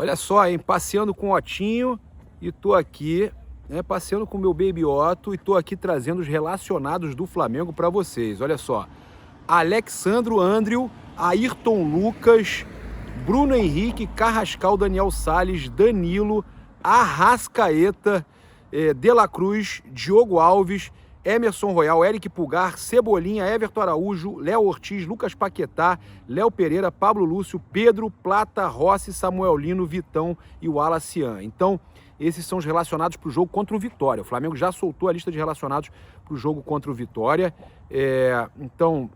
Olha só, hein? Passeando com o Otinho e tô aqui, né? Passeando com o meu Baby Otto e tô aqui trazendo os relacionados do Flamengo para vocês. Olha só, Alexandro Andriel, Ayrton Lucas, Bruno Henrique, Carrascal, Daniel Sales, Danilo, Arrascaeta, De La Cruz, Diogo Alves, Emerson Royal, Eric Pulgar, Cebolinha, Everton Araújo, Léo Ortiz, Lucas Paquetá, Léo Pereira, Pablo Lúcio, Pedro, Plata, Rossi, Samuel Lino, Vitão e o Alacian. Então, esses são os relacionados para o jogo contra o Vitória. O Flamengo já soltou a lista de relacionados para o jogo contra o Vitória. Então,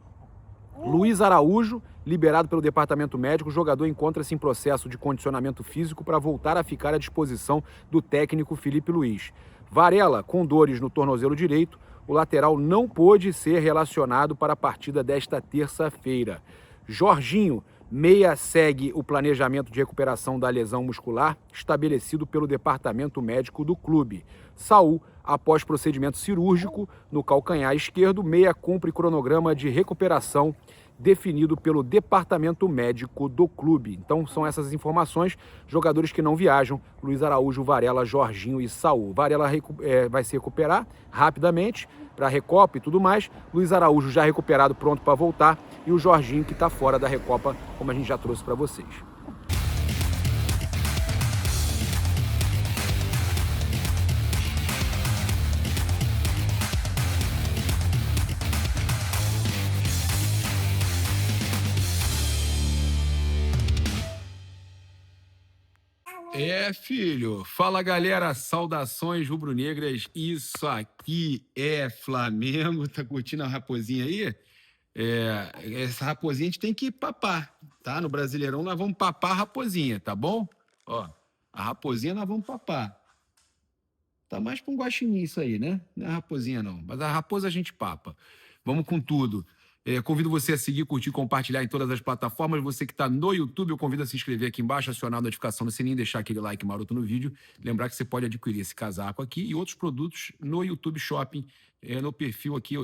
Luiz Araújo, liberado pelo departamento médico, o jogador encontra-se em processo de condicionamento físico para voltar a ficar à disposição do técnico Felipe Luiz. Varela, com dores no tornozelo direito, o lateral não pôde ser relacionado para a partida desta terça-feira. Jorginho, meia, segue o planejamento de recuperação da lesão muscular estabelecido pelo departamento médico do clube. Saul, após procedimento cirúrgico no calcanhar esquerdo, meia cumpre cronograma de recuperação definido pelo departamento médico do clube. Então são essas informações. Jogadores que não viajam: Luiz Araújo, Varela, Jorginho e Saul. Varela vai se recuperar rapidamente para a Recopa e tudo mais. Luiz Araújo já recuperado, pronto para voltar. E o Jorginho, que está fora da Recopa, como a gente já trouxe para vocês. Filho. Fala, galera. Saudações rubro-negras. Isso aqui é Flamengo. Tá curtindo a raposinha aí? Essa raposinha a gente tem que papar, tá? No Brasileirão nós vamos papar a raposinha, tá bom? Ó, a raposinha nós vamos papar. Tá mais pra um guaxinim isso aí, né? Não é raposinha, não. Mas a raposa a gente papa. Vamos com tudo. Convido você a seguir, curtir, compartilhar em todas as plataformas. Você que está no YouTube, eu convido a se inscrever aqui embaixo, acionar a notificação no sininho, deixar aquele like maroto no vídeo. Lembrar que você pode adquirir esse casaco aqui e outros produtos no YouTube Shopping, no perfil aqui,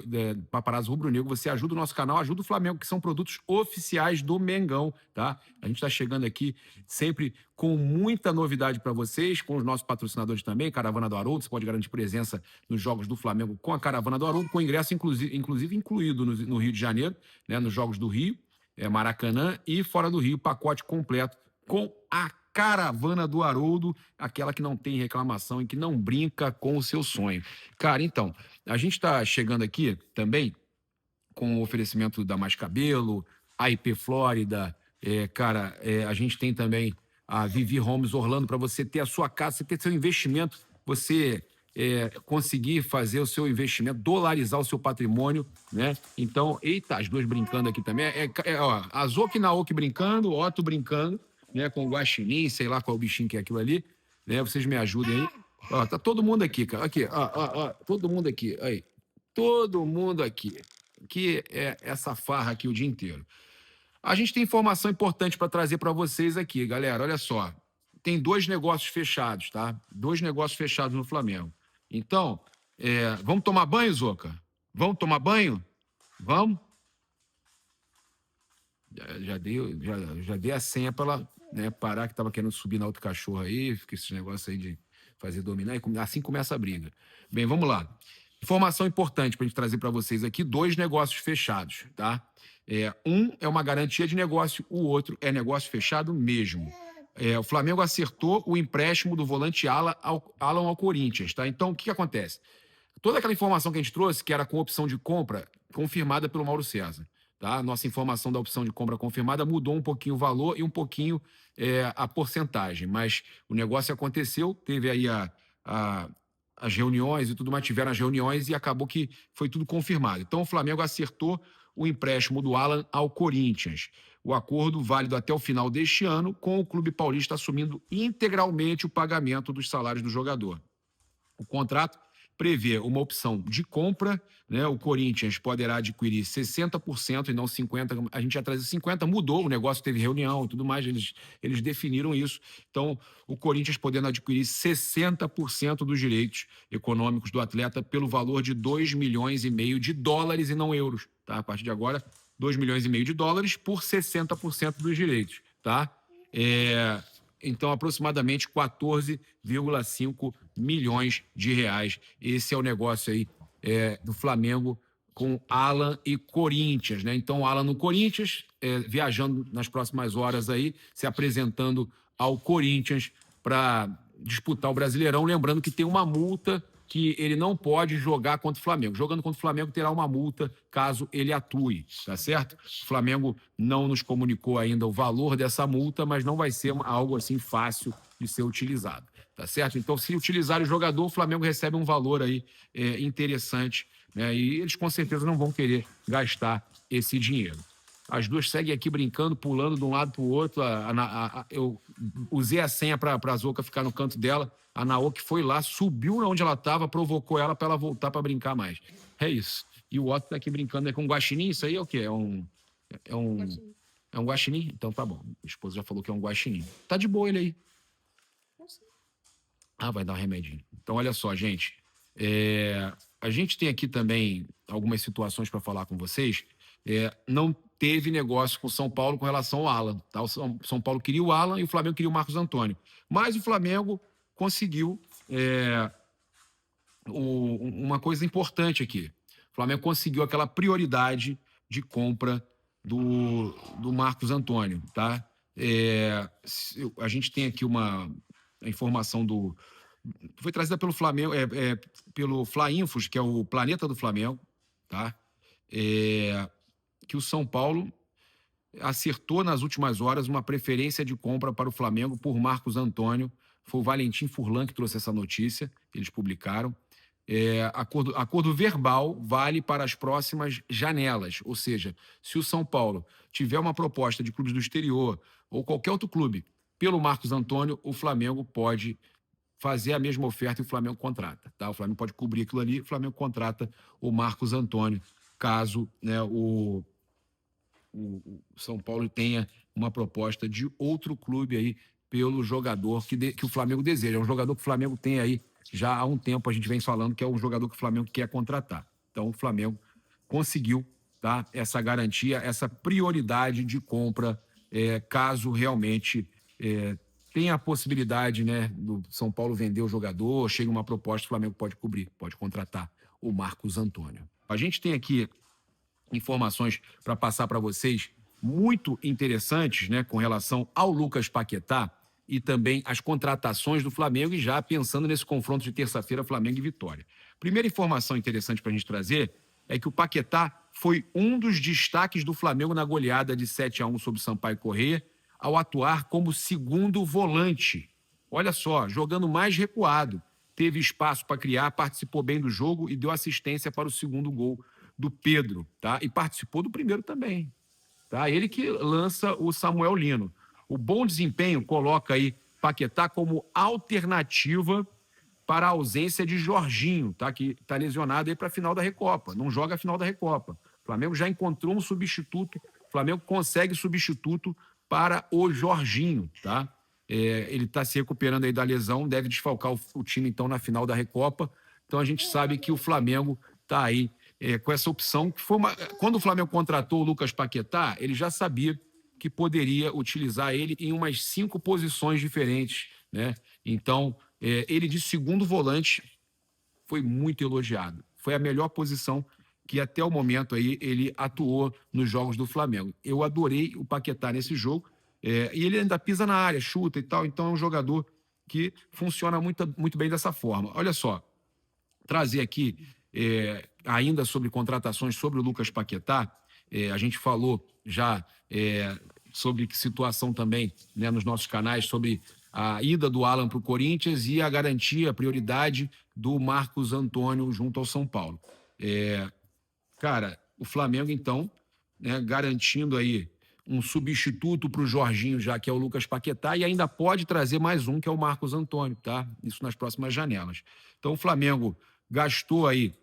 Paparazzo Rubro Negro. Você ajuda o nosso canal, ajuda o Flamengo, que são produtos oficiais do Mengão, tá? A gente está chegando aqui sempre com muita novidade para vocês, com os nossos patrocinadores também, Caravana do Haroldo. Você pode garantir presença nos jogos do Flamengo com a Caravana do Haroldo, com ingresso inclusive incluído no Rio de Janeiro, né, nos jogos do Rio, Maracanã, e fora do Rio, pacote completo com a Caravana do Haroldo, aquela que não tem reclamação e que não brinca com o seu sonho. Cara, então, a gente está chegando aqui também com o oferecimento da Mais Cabelo, a IP Flórida, a gente tem também a Vivi Homes Orlando, para você ter a sua casa, você ter seu investimento, você conseguir fazer o seu investimento, dolarizar o seu patrimônio, né? Então, eita, as duas brincando aqui também. Ó, a Zoki e Naoki brincando, Otto brincando, né? Com o Guaxinim, sei lá qual bichinho que é aquilo ali, né? Vocês me ajudem aí. Ó, tá todo mundo aqui, cara. Aqui, ó, todo mundo aqui. Aí. Todo mundo aqui. Que é essa farra aqui o dia inteiro. A gente tem informação importante para trazer para vocês aqui, galera. Olha só. Tem 2 negócios fechados, tá? 2 negócios fechados no Flamengo. Então, vamos tomar banho, Zoca? Vamos tomar banho? Vamos? Já dei a senha para ela, né, parar, que estava querendo subir na outra cachorra aí, fica esse negócio aí de fazer dominar, e assim começa a briga. Bem, vamos lá. Informação importante para a gente trazer para vocês aqui: 2 negócios fechados, tá? Um é uma garantia de negócio, o outro é negócio fechado mesmo. O Flamengo acertou o empréstimo do volante Alan ao Corinthians, tá? Então, o que acontece? Toda aquela informação que a gente trouxe, que era com opção de compra, confirmada pelo Mauro César, tá? Nossa informação da opção de compra confirmada mudou um pouquinho o valor e um pouquinho a porcentagem, mas o negócio aconteceu, teve aí as reuniões e tudo mais, tiveram as reuniões e acabou que foi tudo confirmado. Então, o Flamengo acertou o empréstimo do Alan ao Corinthians. O acordo válido até o final deste ano, com o Clube Paulista assumindo integralmente o pagamento dos salários do jogador. O contrato prevê uma opção de compra, né? O Corinthians poderá adquirir 60% e não 50%. A gente já trazia 50%, mudou, o negócio teve reunião e tudo mais, eles definiram isso. Então, o Corinthians podendo adquirir 60% dos direitos econômicos do atleta pelo valor de 2,5 milhões de dólares e não euros, tá? A partir de agora, 2,5 milhões de dólares por 60% dos direitos, tá? então aproximadamente 14,5 milhões de reais. Esse é o negócio aí do Flamengo com Alan e Corinthians, né? Então, Alan no Corinthians, viajando nas próximas horas aí, se apresentando ao Corinthians para disputar o Brasileirão, lembrando que tem uma multa que ele não pode jogar contra o Flamengo. Jogando contra o Flamengo terá uma multa caso ele atue, tá certo? O Flamengo não nos comunicou ainda o valor dessa multa, mas não vai ser algo assim fácil de ser utilizado, tá certo? Então, se utilizar o jogador, o Flamengo recebe um valor aí interessante, né? E eles com certeza não vão querer gastar esse dinheiro. As duas seguem aqui brincando, pulando de um lado para o outro. Eu usei a senha para a Zoca ficar no canto dela. A Naoki foi lá, subiu onde ela estava, provocou ela para ela voltar para brincar mais. É isso. E o Otto está aqui brincando com um guaxinim. Isso aí é o quê? É um guaxinim? Então tá bom. A esposa já falou que é um guaxinim. Tá de boa ele aí. Ah, vai dar um remedinho. Então, olha só, gente. A gente tem aqui também algumas situações para falar com vocês. Não teve negócio com o São Paulo com relação ao Alan. Tá? O São Paulo queria o Alan e o Flamengo queria o Marcos Antônio. Mas o Flamengo conseguiu uma coisa importante aqui. O Flamengo conseguiu aquela prioridade de compra do Marcos Antônio. Tá? A gente tem aqui uma informação foi trazida pelo Flamengo, pelo Fla-Infos, que é o Planeta do Flamengo, tá? Que o São Paulo acertou nas últimas horas uma preferência de compra para o Flamengo por Marcos Antônio. Foi o Valentim Furlan que trouxe essa notícia, eles publicaram. Acordo verbal vale para as próximas janelas, ou seja, se o São Paulo tiver uma proposta de clubes do exterior ou qualquer outro clube pelo Marcos Antônio, o Flamengo pode fazer a mesma oferta e o Flamengo contrata. Tá? O Flamengo pode cobrir aquilo ali, o Flamengo contrata o Marcos Antônio, caso, né, o São Paulo tenha uma proposta de outro clube aí pelo jogador que o Flamengo deseja. É um jogador que o Flamengo tem aí já há um tempo, a gente vem falando que é um jogador que o Flamengo quer contratar. Então o Flamengo conseguiu, tá, essa garantia, essa prioridade de compra, caso realmente tenha a possibilidade, né, do São Paulo vender o jogador, chega uma proposta, o Flamengo pode cobrir, pode contratar o Marcos Antônio. A gente tem aqui informações para passar para vocês muito interessantes, né, com relação ao Lucas Paquetá e também as contratações do Flamengo, e já pensando nesse confronto de terça-feira, Flamengo e Vitória. Primeira informação interessante para a gente trazer é que o Paquetá foi um dos destaques do Flamengo na goleada de 7-1 sobre o Sampaio Corrêa, ao atuar como segundo volante. Olha só, jogando mais recuado. Teve espaço para criar, participou bem do jogo e deu assistência para o segundo gol do Pedro, tá? E participou do primeiro também, tá? Ele que lança o Samuel Lino. O bom desempenho coloca aí Paquetá como alternativa para a ausência de Jorginho, tá? Que está lesionado aí para a final da Recopa. Não joga a final da Recopa. O Flamengo já encontrou um substituto. O Flamengo consegue substituto para o Jorginho, tá? Ele está se recuperando aí da lesão, deve desfalcar o time, então, na final da Recopa. Então, a gente sabe que o Flamengo está aí com essa opção. Que foi quando o Flamengo contratou o Lucas Paquetá, ele já sabia que poderia utilizar ele em umas 5 posições diferentes, né? Então, ele de segundo volante foi muito elogiado. Foi a melhor posição que até o momento aí ele atuou nos jogos do Flamengo. Eu adorei o Paquetá nesse jogo, e ele ainda pisa na área, chuta e tal, então é um jogador que funciona muito, muito bem dessa forma. Olha só, trazer aqui ainda sobre contratações sobre o Lucas Paquetá, a gente falou já sobre situação também, né, nos nossos canais, sobre a ida do Alan para o Corinthians e a garantia, a prioridade do Marcos Antônio junto ao São Paulo. Cara, o Flamengo, então, né, garantindo aí um substituto para o Jorginho, já que é o Lucas Paquetá, e ainda pode trazer mais um, que é o Marcos Antônio, tá? Isso nas próximas janelas. Então, o Flamengo gastou aí,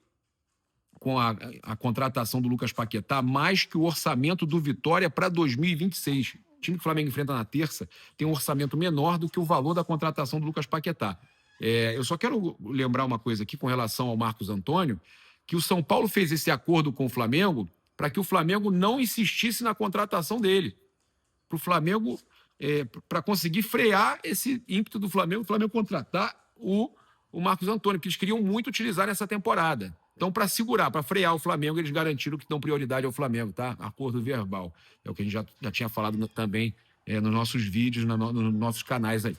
com a contratação do Lucas Paquetá, mais que o orçamento do Vitória para 2026. O time que o Flamengo enfrenta na terça tem um orçamento menor do que o valor da contratação do Lucas Paquetá. Eu só quero lembrar uma coisa aqui com relação ao Marcos Antônio, que o São Paulo fez esse acordo com o Flamengo para que o Flamengo não insistisse na contratação dele. Para o Flamengo para conseguir frear esse ímpeto do Flamengo, o Flamengo contratar o Marcos Antônio, que eles queriam muito utilizar nessa temporada. Então, para segurar, para frear o Flamengo, eles garantiram que dão prioridade ao Flamengo, tá? Acordo verbal. É o que a gente já tinha falado também nos nossos vídeos, nos nossos canais aí.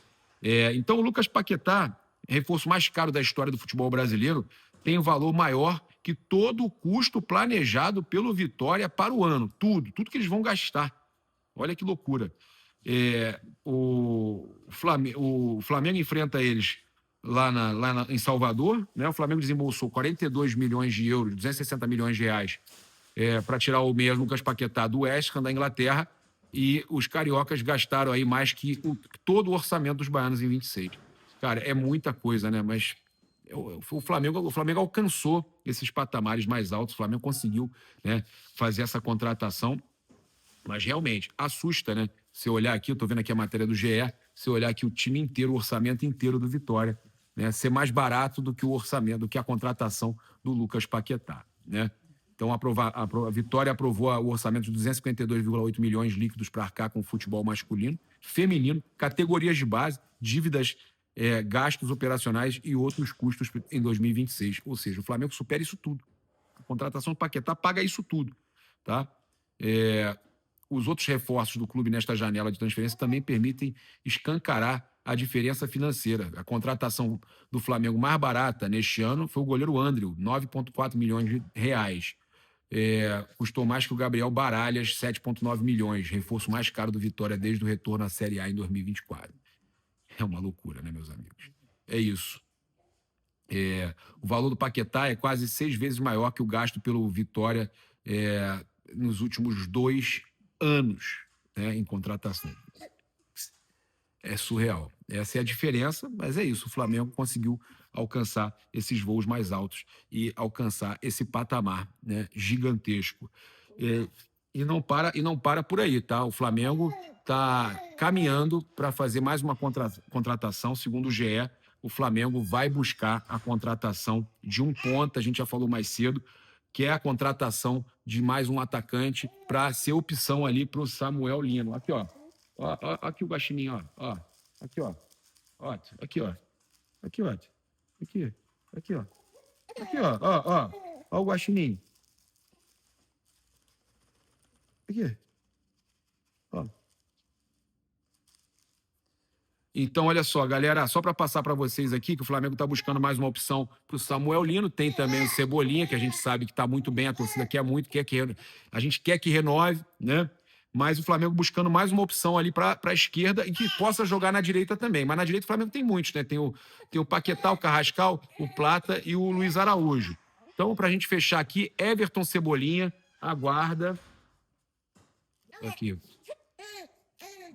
Então, o Lucas Paquetá, reforço mais caro da história do futebol brasileiro, tem um valor maior que todo o custo planejado pelo Vitória para o ano. Tudo que eles vão gastar. Olha que loucura. O Flamengo enfrenta eles lá em Salvador, né? O Flamengo desembolsou 42 milhões de euros, 260 milhões de reais, para tirar o meia Lucas Paquetá do West Ham, da Inglaterra, e os cariocas gastaram aí mais que todo o orçamento dos baianos em 26. Cara, é muita coisa, né? Mas o Flamengo alcançou esses patamares mais altos, o Flamengo conseguiu, né, fazer essa contratação, mas realmente assusta, né? Se eu olhar aqui, eu estou vendo aqui a matéria do GE, se eu olhar aqui o time inteiro, o orçamento inteiro do Vitória, né, ser mais barato do que o orçamento, do que a contratação do Lucas Paquetá, né? Então, a Vitória aprovou o orçamento de 252,8 milhões líquidos para arcar com o futebol masculino, feminino, categorias de base, dívidas, gastos operacionais e outros custos em 2026. Ou seja, o Flamengo supera isso tudo. A contratação do Paquetá paga isso tudo, tá? Os outros reforços do clube nesta janela de transferência também permitem escancarar a diferença financeira. A contratação do Flamengo mais barata neste ano foi o goleiro Andriel, 9,4 milhões de reais. Custou mais que o Gabriel Baralhas, 7,9 milhões, reforço mais caro do Vitória desde o retorno à Série A em 2024. É uma loucura, né, meus amigos? É isso. O valor do Paquetá é quase 6 vezes maior que o gasto pelo Vitória nos últimos 2 anos, né, em contratação. É surreal. Essa é a diferença, mas é isso. O Flamengo conseguiu alcançar esses voos mais altos e alcançar esse patamar, né, gigantesco. E não para por aí, tá? O Flamengo está caminhando para fazer mais uma contratação. Segundo o GE, o Flamengo vai buscar a contratação de um ponta, a gente já falou mais cedo, que é a contratação de mais um atacante para ser opção ali para o Samuel Lino. Aqui, ó. Aqui o guaxininho, ó. Aqui, ó. Aqui, ó. Aqui, ó. Aqui, ó. Aqui, ó. Ó o guaxininho. Aqui. Ó. Então, olha só, galera, só para passar para vocês aqui que o Flamengo está buscando mais uma opção para o Samuel Lino. Tem também o Cebolinha, que a gente sabe que está muito bem, a torcida quer muito, a gente quer que renove, né? Mas o Flamengo buscando mais uma opção ali para a esquerda e que possa jogar na direita também. Mas na direita o Flamengo tem muitos, né? Tem o Paquetá, o Carrascal, o Plata e o Luiz Araújo. Então, para a gente fechar aqui, Everton Cebolinha aguarda... Aqui.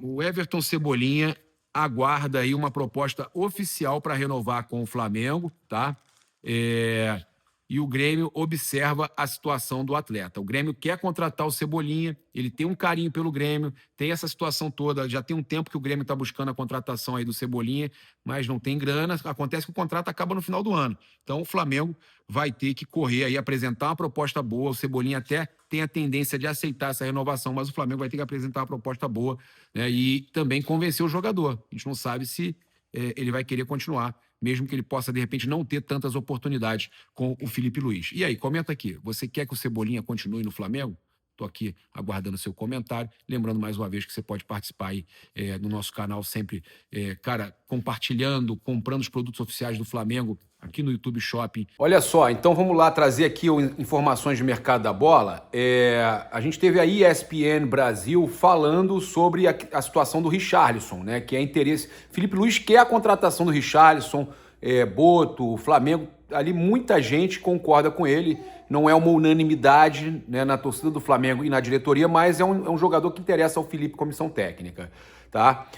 O Everton Cebolinha aguarda aí uma proposta oficial para renovar com o Flamengo, tá? E o Grêmio observa a situação do atleta. O Grêmio quer contratar o Cebolinha, ele tem um carinho pelo Grêmio, tem essa situação toda, já tem um tempo que o Grêmio está buscando a contratação aí do Cebolinha, mas não tem grana, acontece que o contrato acaba no final do ano. Então o Flamengo vai ter que correr aí, apresentar uma proposta boa, o Cebolinha até tem a tendência de aceitar essa renovação, mas o Flamengo vai ter que apresentar uma proposta boa, né, e também convencer o jogador. A gente não sabe se ele vai querer continuar, mesmo que ele possa, de repente, não ter tantas oportunidades com o Felipe Luiz. E aí, comenta aqui. Você quer que o Cebolinha continue no Flamengo? Estou aqui aguardando o seu comentário. Lembrando mais uma vez que você pode participar aí no nosso canal sempre, compartilhando, comprando os produtos oficiais do Flamengo aqui no YouTube Shopping. Olha só, então vamos lá trazer aqui informações de mercado da bola. A gente teve a ESPN Brasil falando sobre a situação do Richarlison, né? Que é interesse. Felipe Luiz quer a contratação do Richarlison, Boto, o Flamengo. Ali muita gente concorda com ele. Não é uma unanimidade, né, na torcida do Flamengo e na diretoria, mas é um jogador que interessa ao Felipe, comissão técnica, tá?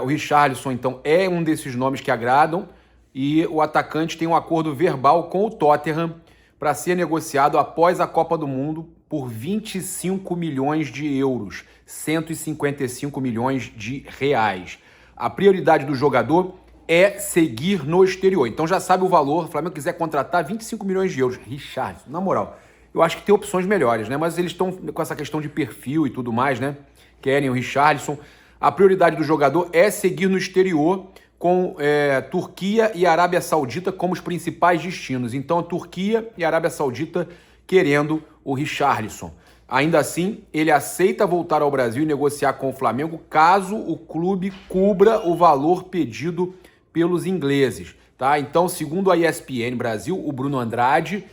O Richarlison, então, é um desses nomes que agradam. E o atacante tem um acordo verbal com o Tottenham para ser negociado após a Copa do Mundo por 25 milhões de euros, 155 milhões de reais. A prioridade do jogador é seguir no exterior. Então já sabe o valor, o Flamengo quiser contratar 25 milhões de euros. Richard, na moral, eu acho que tem opções melhores, né? Mas eles estão com essa questão de perfil e tudo mais, né? Querem o Richarlison. A prioridade do jogador é seguir no exterior com Turquia e Arábia Saudita como os principais destinos. Então, a Turquia e a Arábia Saudita querendo o Richarlison. Ainda assim, ele aceita voltar ao Brasil e negociar com o Flamengo caso o clube cubra o valor pedido pelos ingleses. Tá? Então, segundo a ESPN Brasil, o Bruno Andrade,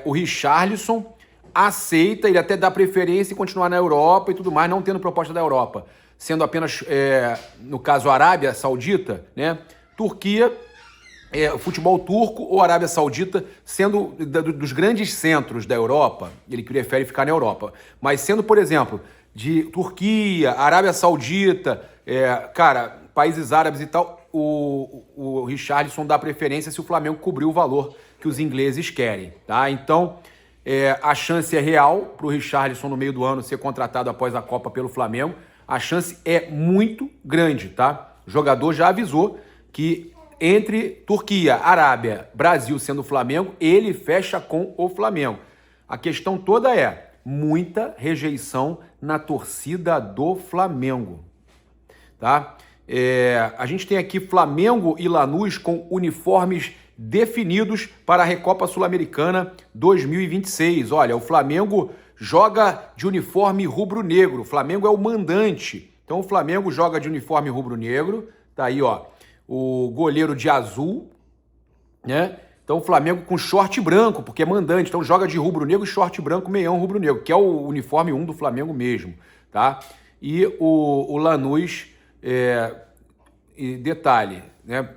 o Richarlison aceita, ele até dá preferência em continuar na Europa e tudo mais, não tendo proposta da Europa. Sendo apenas, no caso, a Arábia Saudita, né? Turquia, o futebol turco ou Arábia Saudita sendo dos grandes centros da Europa, ele prefere ficar na Europa. Mas sendo, por exemplo, de Turquia, Arábia Saudita, cara, países árabes e tal, o Richarlison dá preferência se o Flamengo cobrir o valor que os ingleses querem, tá? Então, a chance é real para o Richarlison no meio do ano ser contratado após a Copa pelo Flamengo. A chance é muito grande, tá? O jogador já avisou que entre Turquia, Arábia, Brasil sendo o Flamengo, ele fecha com o Flamengo. A questão toda é muita rejeição na torcida do Flamengo, tá? A gente tem aqui Flamengo e Lanús com uniformes definidos para a Recopa Sul-Americana 2026. Olha, o Flamengo joga de uniforme rubro-negro. O Flamengo é o mandante. Então o Flamengo joga de uniforme rubro-negro. Tá aí, ó, o goleiro de azul, né? Então o Flamengo com short branco, porque é mandante. Então joga de rubro-negro e short branco, meião rubro-negro, que é o uniforme 1 do Flamengo mesmo, tá? E o Lanús, e detalhe, né?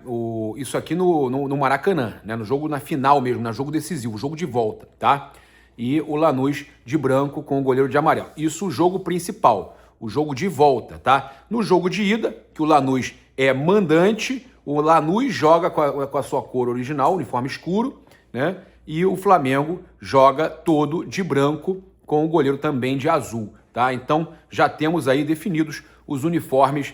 Isso aqui no Maracanã, né? No jogo na final mesmo, no jogo decisivo, jogo de volta, tá? E o Lanús de branco com o goleiro de amarelo. Isso o jogo principal, o jogo de volta, tá? No jogo de ida, que o Lanús é mandante, o Lanús joga com a sua cor original, uniforme escuro, né? E o Flamengo joga todo de branco com o goleiro também de azul, tá? Então já temos aí definidos os uniformes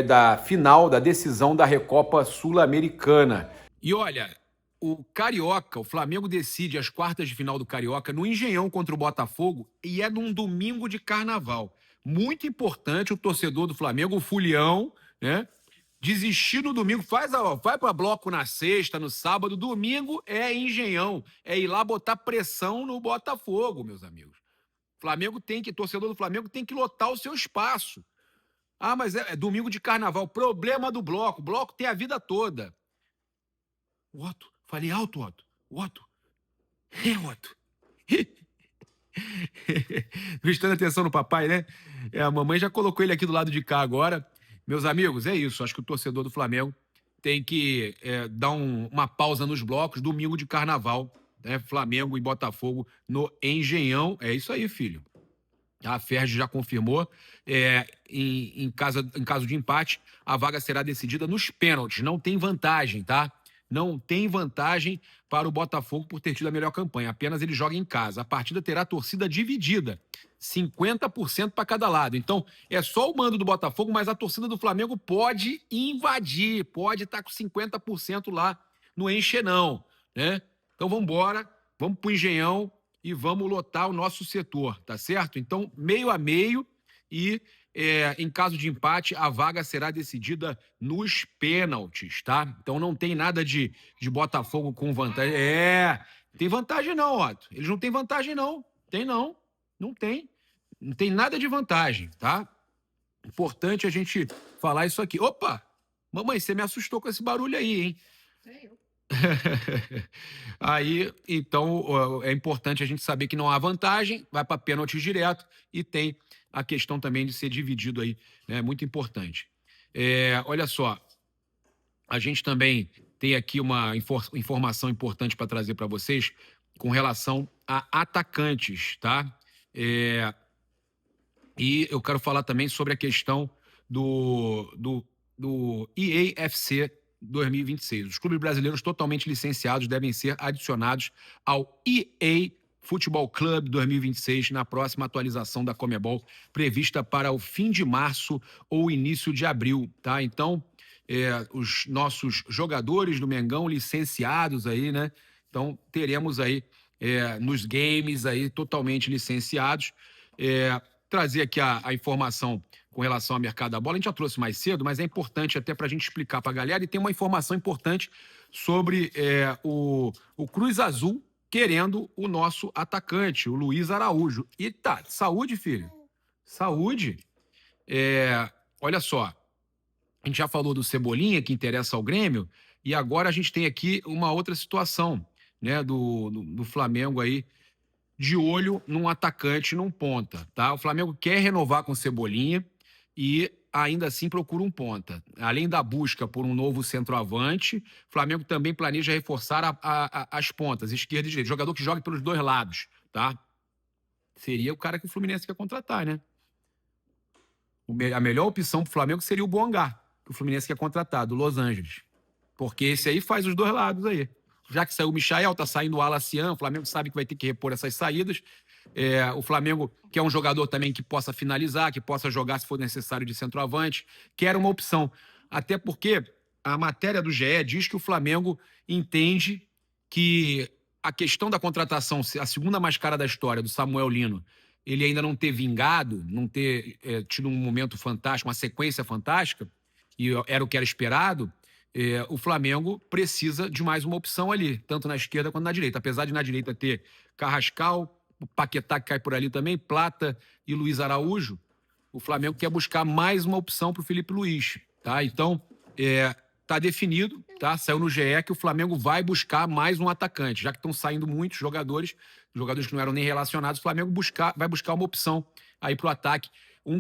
da final, da decisão da Recopa Sul-Americana. E olha, o Carioca, o Flamengo decide as quartas de final do Carioca no Engenhão contra o Botafogo e é num domingo de carnaval. Muito importante o torcedor do Flamengo, o Fulião, né? Desistir no domingo, vai para bloco na sexta, no sábado, domingo é Engenhão, é ir lá botar pressão no Botafogo, meus amigos. Torcedor do Flamengo tem que lotar o seu espaço. Ah, mas é domingo de carnaval, problema do bloco, o bloco tem a vida toda. Otto, falei alto, Otto. Otto. Otto. Prestando atenção no papai, né? A mamãe já colocou ele aqui do lado de cá agora. Meus amigos, é isso. Acho que o torcedor do Flamengo tem que dar uma pausa nos blocos. Domingo de carnaval, né? Flamengo e Botafogo no Engenhão. É isso aí, filho. A Ferdi já confirmou. Em caso de empate, a vaga será decidida nos pênaltis. Não tem vantagem, tá? Não tem vantagem para o Botafogo por ter tido a melhor campanha. Apenas ele joga em casa. A partida terá torcida dividida. 50% para cada lado. Então, é só o mando do Botafogo, mas a torcida do Flamengo pode invadir. Pode estar com 50% lá no Engenhão, né? Então, vamos embora. Vamos para o Engenhão e vamos lotar o nosso setor, tá certo? Então, meio a meio e em caso de empate, a vaga será decidida nos pênaltis, tá? Então não tem nada de Botafogo com vantagem. Tem vantagem não, Otto. Eles não têm vantagem não. Tem não. Não tem. Não tem nada de vantagem, tá? Importante a gente falar isso aqui. Opa! Mamãe, você me assustou com esse barulho aí, hein? É eu. Aí, então, é importante a gente saber que não há vantagem, vai para pênalti direto e tem a questão também de ser dividido aí, né? Muito importante. Olha só, a gente também tem aqui uma informação importante para trazer para vocês com relação a atacantes, tá? E eu quero falar também sobre a questão do EAFC 2026. Os clubes brasileiros totalmente licenciados devem ser adicionados ao EA Futebol Club 2026 na próxima atualização da Conmebol, prevista para o fim de março ou início de abril, tá? Então, os nossos jogadores do Mengão licenciados aí, né? Então, teremos aí nos games aí totalmente licenciados. trazer aqui a informação com relação ao mercado da bola. A gente já trouxe mais cedo, mas é importante até para a gente explicar para a galera. E tem uma informação importante sobre o Cruz Azul querendo o nosso atacante, o Luiz Araújo. E tá, saúde, filho. Saúde. Olha só, a gente já falou do Cebolinha, que interessa ao Grêmio, e agora a gente tem aqui uma outra situação, né, do Flamengo aí, de olho num atacante, num ponta, tá? O Flamengo quer renovar com o Cebolinha e ainda assim procura um ponta. Além da busca por um novo centroavante, o Flamengo também planeja reforçar as pontas, esquerda e direita. Jogador que jogue pelos dois lados, tá? Seria o cara que o Fluminense quer contratar, né? A melhor opção pro Flamengo seria o Boangá, que o Fluminense quer contratar, do Los Angeles. Porque esse aí faz os dois lados aí. Já que saiu o Michael, tá saindo o Alacian, o Flamengo sabe que vai ter que repor essas saídas. O Flamengo quer um jogador também que possa finalizar, que possa jogar se for necessário de centroavante. Quer uma opção. Até porque a matéria do GE diz que o Flamengo entende que a questão da contratação, a segunda mais cara da história, do Samuel Lino, ele ainda não ter vingado, não ter tido um momento fantástico, uma sequência fantástica, e era o que era esperado, o Flamengo precisa de mais uma opção ali, tanto na esquerda quanto na direita. Apesar de na direita ter Carrascal, o Paquetá que cai por ali também, Plata e Luiz Araújo, o Flamengo quer buscar mais uma opção para o Felipe Luiz, tá? Então, tá definido, tá? Saiu no GE que o Flamengo vai buscar mais um atacante, já que estão saindo muitos jogadores que não eram nem relacionados, o Flamengo vai buscar uma opção aí para o ataque.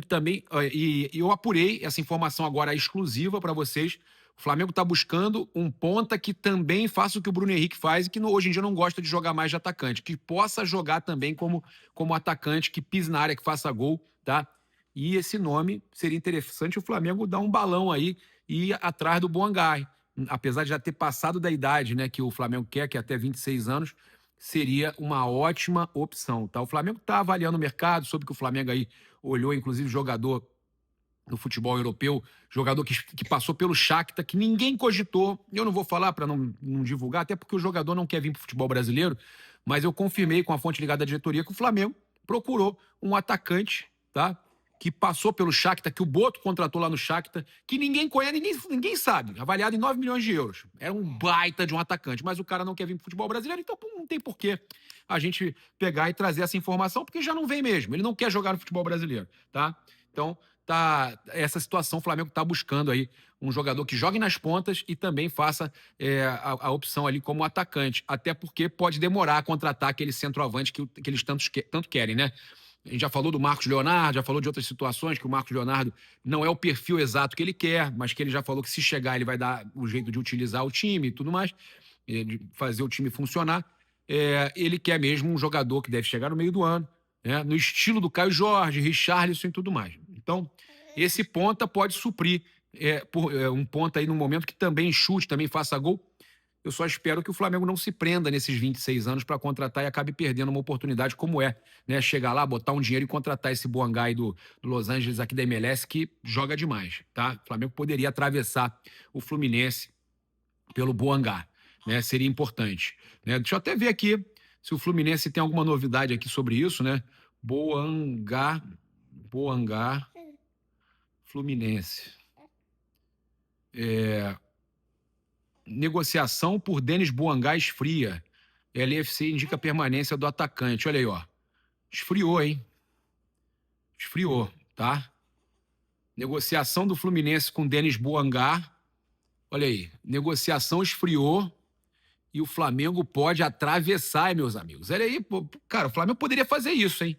Também, e eu apurei essa informação agora exclusiva para vocês. O Flamengo está buscando um ponta que também faça o que o Bruno Henrique faz e que hoje em dia não gosta de jogar mais de atacante, que possa jogar também como atacante, que pise na área, que faça gol, tá? E esse nome seria interessante o Flamengo dar um balão aí e ir atrás do Boangá. Apesar de já ter passado da idade, né, que o Flamengo quer, que é até 26 anos, seria uma ótima opção, tá? O Flamengo está avaliando o mercado, soube que o Flamengo aí olhou, inclusive, jogador no futebol europeu, jogador que passou pelo Shakhtar, que ninguém cogitou. Eu não vou falar para não divulgar, até porque o jogador não quer vir para o futebol brasileiro, mas eu confirmei com a fonte ligada à diretoria que o Flamengo procurou um atacante, tá? Que passou pelo Shakhtar, que o Boto contratou lá no Shakhtar, que ninguém conhece, ninguém sabe, avaliado em 9 milhões de euros. Era um baita de um atacante, mas o cara não quer vir para o futebol brasileiro, então não tem porquê a gente pegar e trazer essa informação, porque já não vem mesmo, ele não quer jogar no futebol brasileiro, tá? Então, essa situação, o Flamengo está buscando aí um jogador que jogue nas pontas e também faça a opção ali como atacante, até porque pode demorar a contratar aquele centroavante que eles tanto querem, né? A gente já falou do Marcos Leonardo, já falou de outras situações que o Marcos Leonardo não é o perfil exato que ele quer, mas que ele já falou que se chegar ele vai dar o jeito de utilizar o time e tudo mais, de fazer o time funcionar. Ele quer mesmo um jogador que deve chegar no meio do ano, né, no estilo do Caio Jorge, Richarlison e tudo mais. Então, esse ponta pode suprir um ponta aí no momento que também chute, também faça gol. Eu só espero que o Flamengo não se prenda nesses 26 anos para contratar e acabe perdendo uma oportunidade como né? Chegar lá, botar um dinheiro e contratar esse Boangá aí do Los Angeles aqui da MLS, que joga demais, tá? O Flamengo poderia atravessar o Fluminense pelo Boangá, né? Seria importante, né? Deixa eu até ver aqui se o Fluminense tem alguma novidade aqui sobre isso, né? Boangá, Fluminense. Negociação por Denis Boangá esfria. LFC indica a permanência do atacante. Olha aí, ó. Esfriou, hein? Esfriou, tá? Negociação do Fluminense com Denis Boangá. Olha aí. Negociação esfriou e o Flamengo pode atravessar, hein, meus amigos. Olha aí, pô, cara, o Flamengo poderia fazer isso, hein?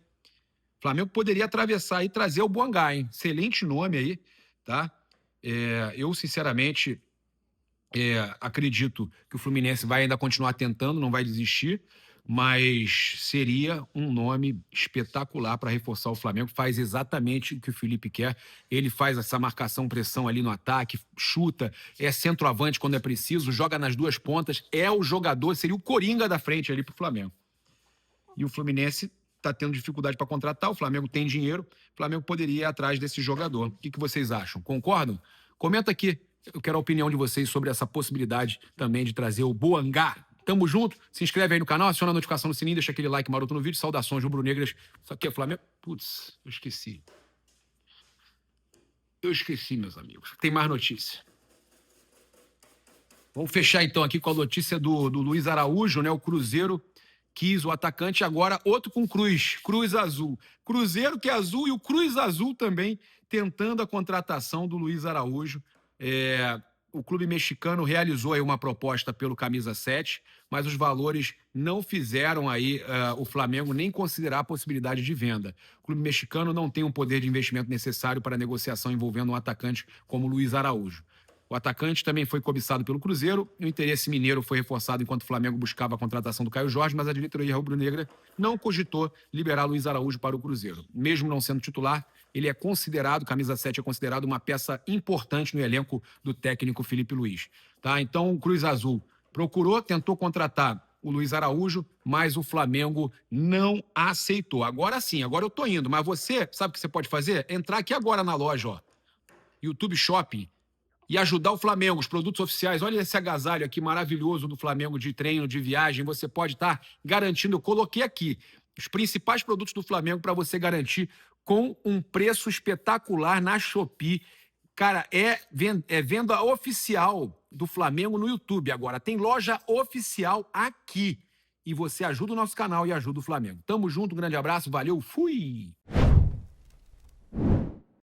O Flamengo poderia atravessar e trazer o Boangá, hein? Excelente nome aí, tá? Eu, sinceramente, acredito que o Fluminense vai ainda continuar tentando, não vai desistir, mas seria um nome espetacular para reforçar o Flamengo. Faz exatamente o que o Felipe quer. Ele faz essa marcação-pressão ali no ataque, chuta, é centroavante quando é preciso, joga nas duas pontas, é o jogador, seria o coringa da frente ali para o Flamengo. E o Fluminense está tendo dificuldade para contratar, o Flamengo tem dinheiro, o Flamengo poderia ir atrás desse jogador. O que vocês acham? Concordam? Comenta aqui. Eu quero a opinião de vocês sobre essa possibilidade também de trazer o Boangá Tamo junto. Se inscreve aí no canal, aciona a notificação no sininho, deixa aquele like maroto no vídeo. Saudações rubro-negras. Isso aqui é Flamengo. Putz, eu esqueci. Eu esqueci, meus amigos. Tem mais notícia. Vamos fechar então aqui com a notícia do Luiz Araújo, né? O Cruzeiro quis o atacante, agora outro com Cruz Azul. Cruzeiro que é azul e o Cruz Azul também tentando a contratação do Luiz Araújo. O clube mexicano realizou aí uma proposta pelo camisa 7, mas os valores não fizeram aí o Flamengo nem considerar a possibilidade de venda. O clube mexicano não tem um poder de investimento necessário para negociação envolvendo um atacante como Luiz Araújo. O atacante também foi cobiçado pelo Cruzeiro. O interesse mineiro foi reforçado enquanto o Flamengo buscava a contratação do Caio Jorge, mas a diretoria rubro-negra não cogitou liberar Luiz Araújo para o Cruzeiro. Mesmo não sendo titular, ele é considerado, camisa 7 é considerado uma peça importante no elenco do técnico Felipe Luiz. Tá? Então o Cruz Azul procurou, tentou contratar o Luiz Araújo, mas o Flamengo não aceitou. Agora sim, agora eu tô indo, mas você, sabe o que você pode fazer? Entrar aqui agora na loja, ó, YouTube Shopping, e ajudar o Flamengo, os produtos oficiais. Olha esse agasalho aqui maravilhoso do Flamengo de treino, de viagem. Você pode estar garantindo, eu coloquei aqui, os principais produtos do Flamengo para você garantir com um preço espetacular na Shopee. Cara, é venda oficial do Flamengo no YouTube agora. Tem loja oficial aqui. E você ajuda o nosso canal e ajuda o Flamengo. Tamo junto, um grande abraço, valeu, fui!